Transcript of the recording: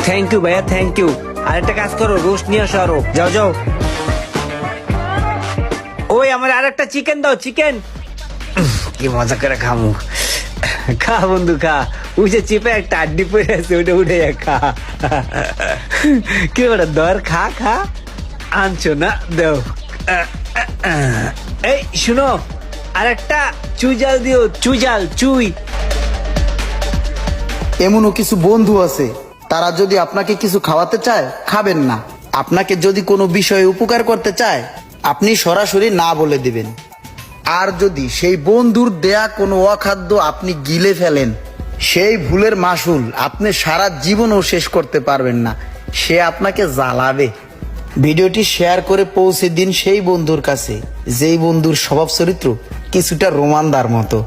Thank you ভাইয়া, thank you. আর একটা কাজ করো, রোস্ট নিয়ে আসো আরো। যাও যাও। ওই আমার আর একটা চিকেন দাও, চিকেন। কি মজা করে খামু। খা বন্ধু খা। ওই যে চিপে একটা আড্ডি পড়ে আছে, ওটা উঠে খা। কি বলে দর, খা খা। আনছো না, দেও। এই শুনো, আর একটা চুই জাল দিও, চুই জাল, চুই। এমনও কিছু বন্ধু আছে, তারা যদি আপনাকে কিছু খাওয়াতে চায় খাবেন না, আপনাকে যদি কোনো বিষয়ে উপকার করতে চায় আপনি সরাসরি না বলে দিবেন। আর যদি সেই বন্ধুর দেয়া কোনো অখাদ্য আপনি গিলে ফেলেন, সেই ভুলের মাসুল আপনি সারা জীবনও শেষ করতে পারবেন না, সে আপনাকে জ্বালাবে। ভিডিওটি শেয়ার করে পৌঁছে দিন সেই বন্ধুর কাছে যেই বন্ধুর স্বভাব চরিত্র কিছুটা রোমানদার মতো।